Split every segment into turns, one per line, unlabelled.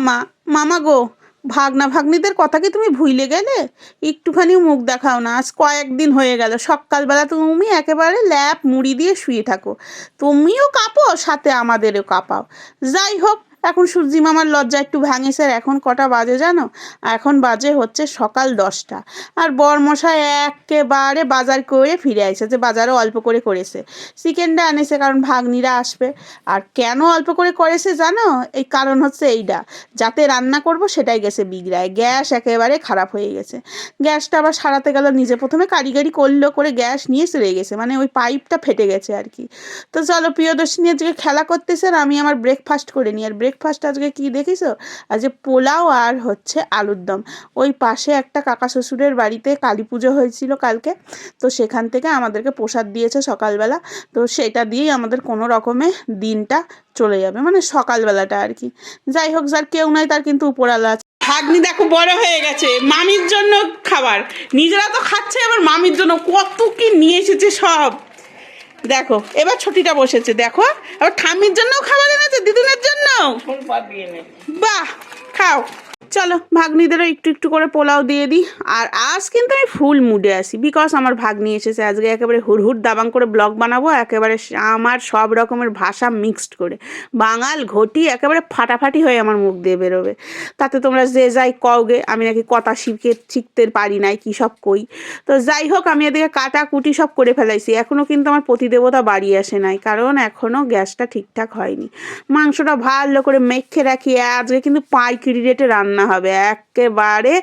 মামা, মামা গো, ভাগনা ভাগ্নিদের কথা কি তুমি ভুলে গেলে? একটুখানিও মুখ দেখাও না, আজ কয়েকদিন হয়ে গেল। সকালবেলা তুমি একেবারে ল্যাপ মুড়ি দিয়ে শুয়ে থাকো, তুমিও কাঁপো সাথে আমাদেরও কাঁপাও। যাই হোক, এখন সূর্যি মামার লজ্জা একটু ভাঙেছে। এখন কটা বাজে জানো? এখন বাজে হচ্ছে সকাল 10টা। আর বরমশাই একেবারে বাজার করে ফিরে আইছে, যে বাজারও অল্প করে করেছে। চিকেনটা আনেছে কারণ ভাগ্নিরা আসবে। আর কেন অল্প করে করেছে জানো? এই কারণ হচ্ছে এইটা, যাতে রান্না করব সেটাই গেছে বিগড়ায়। গ্যাস একেবারে খারাপ হয়ে গেছে। গ্যাসটা আবার সারাতে গেল, নিজে প্রথমে কারিগরি করলো, করে গ্যাস নিয়ে চলে গেছে, মানে ওই পাইপটা ফেটে গেছে আর কি। তো চলো, প্রিয়দর্শিনী আজকে খেলা করতেছে আর আমি আমার ব্রেকফাস্ট করে নিই। আর ব্রেকফাস্ট আজকে কি দেখিছো? আজকে পোলাও আর হচ্ছে আলুর দম। ওই পাশে একটা কাকা শ্বশুরের বাড়িতে কালী পুজো হয়েছিল কালকে, তো সেখান থেকে আমাদেরকে প্রসাদ দিয়েছে সকালবেলা। তো সেটা দিয়েই আমাদের কোনো রকমে দিনটা চলে যাবে, মানে সকালবেলাটা আর কি। যাই হোক, যার কেউ নাই তার কিন্তু উপরালা আছে। ভাগ্নি দেখো বড় হয়ে গেছে, মামির জন্য খাবার, নিজেরা তো খাচ্ছে, আবার মামির জন্য কত কি নিয়ে এসেছে সব। দেখো এবার ছুটিটা বসেছে, দেখো আবার ঠাম্মির জন্যও খাবার এনেছে, দিদুনের জন্য। বাহ, খাও। চলো, ভাগ্নিদেরও একটু একটু করে পোলাও দিয়ে দিই। আর আজ কিন্তু আমি ফুল মুডে আছি, বিকজ আমার ভাগ্নি এসেছে। আজকে একেবারে হুড়হুড় দাবাং করে ব্লগ বানাবো, একেবারে আমার সব রকমের ভাষা মিক্সড করে, বাঙাল ঘটি একেবারে ফাটাফাটি হয়ে আমার মুখ দিয়ে বেরোবে। তাতে তোমরা যে যাই কওগে আমি নাকি কথা শিখতে পারি নাই, কী সব কই। তো যাই হোক, আমি এদিকে কাটা কুটি সব করে ফেলাইছি। এখনও কিন্তু আমার পতিদেবতা বাড়ি আসে নাই, কারণ এখনও গ্যাসটা ঠিকঠাক হয়নি। মাংসটা ভালো করে মেখে রাখি, আজকে কিন্তু পাইকারি রেটে রান্না হবে। একেবারে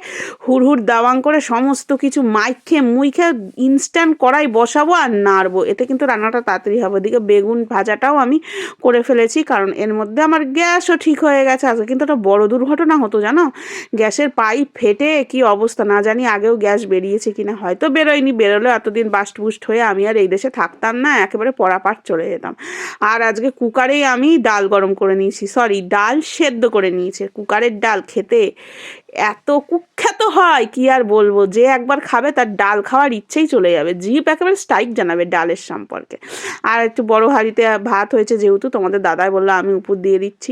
হুড়হুড় দাওয়াং করে সমস্ত কিছু মাইখে মুইখে ইনস্ট্যান্ট কড়াই বসাবো আর নাড়বো, এতে কিন্তু রান্নাটা তাড়াতাড়ি হবে। ওদিকে বেগুন ভাজাটাও আমি করে ফেলেছি, কারণ এর মধ্যে আমার গ্যাসও ঠিক হয়ে গেছে। আজকে কিন্তু একটা বড় দুর্ঘটনা হতো জানো, গ্যাসের পাইপ ফেটে কি অবস্থা, না জানি আগেও গ্যাস বেরিয়েছে কিনা, হয়তো বেরোয়নি, বেরোলেও এতদিন বাস্ট বুস্ট হয়ে আমি আর এই দেশে থাকতাম না, একেবারে পড়াপাট চলে যেতাম। আর আজকে কুকারেই আমি ডাল গরম করে নিয়েছি, সরি ডাল সেদ্ধ করে নিয়েছি। কুকারের ডাল খেতে এত কুখ্যাত হয় কি আর বলবো, যে একবার খাবে তার ডাল খাওয়ার ইচ্ছেই চলে যাবে, জিভ একেবারে স্ট্রাইক জানাবে ডালের সম্পর্কে। আর একটু বড় হাঁড়িতে ভাত হয়েছে, যেহেতু তোমাদের দাদাই বললো আমি উপর দিয়ে দিচ্ছি।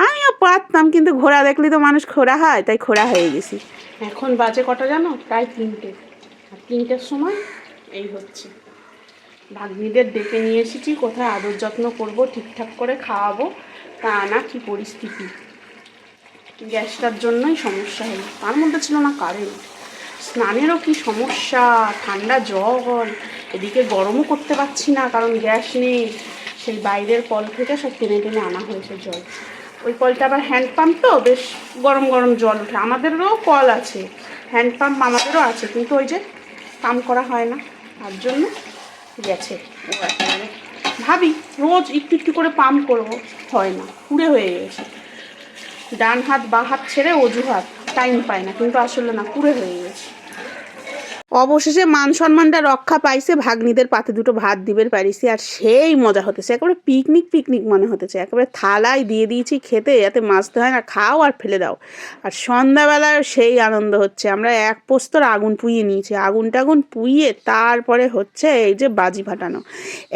আমিও পারতাম, কিন্তু ঘোড়া দেখলে তো মানুষ খোড়া হয়, তাই খোড়া হয়ে গেছি। এখন বাজে কটা জানো? প্রায় 3টে। আর 3টের সময় এই হচ্ছে, ভাগ্নিদের ডেকে নিয়ে এসেছি, কোথায় আদর যত্ন করবো, ঠিকঠাক করে খাওয়াবো, তা না কি পরিস্থিতি। গ্যাসটার জন্যই সমস্যা হলো, তার মধ্যে ছিল না কারেন্ট, স্নানেরও কি সমস্যা, ঠান্ডা জল, এদিকে গরমও করতে পারছি না কারণ গ্যাস নেই। সেই বাইরের কল থেকে সব টেনে টেনে আনা হয়েছে জল। ওই কলটা আবার হ্যান্ড পাম্প, তো বেশ গরম গরম জল ওঠে। আমাদেরও কল আছে, হ্যান্ড পাম্প আমাদেরও আছে, কিন্তু ওই যে পাম্প করা হয় না, তার জন্য গেছে। ও একেবারে ভাবি রোজ একটু একটু করে পাম্প করবো, হয় না, কুড়ে হয়ে গেছে। ডান হাত বা হাত ছেড়ে অজুহাত, টাইম পায় না, কিন্তু আসলে না, কুড়ে হয়ে গেছে। অবশেষে মান সম্মানটা রক্ষা পাইছে, ভাগ্নিদের পাতে দুটো ভাত দিবের পারিছি, আর সেই মজা হতেছে, একেবারে পিকনিক পিকনিক মনে হতেছে। একেবারে থালায় দিয়ে দিয়েছি খেতে, যাতে মাজতে হয় না, খাও আর ফেলে দাও। আর সন্ধ্যাবেলায় সেই আনন্দ হচ্ছে, আমরা এক পোস্তর আগুন পুইয়ে নিয়েছি, আগুন টাগুন পুইয়ে তারপরে হচ্ছে এই যে বাজি ফাটানো।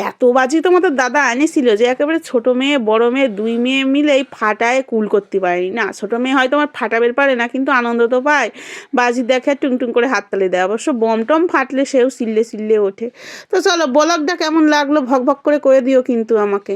এত বাজি তোমাদের দাদা এনেছিল যে একেবারে ছোটো মেয়ে বড় মেয়ে 2 মেয়ে মিলেই ফাটায় কুল করতে পারিনি। না, ছোটো মেয়ে হয়তো আমার ফাটাবের পারে না, কিন্তু আনন্দ তো পায়, বাজি দেখে টুংটুং করে হাততালি দেয়। অবশ্য বম টম ফাটলে সেও সিল্লে সিল্লে ওঠে। তো চলো, ব্লগটা কেমন লাগলো ভক ভক করে দিও কিন্তু আমাকে।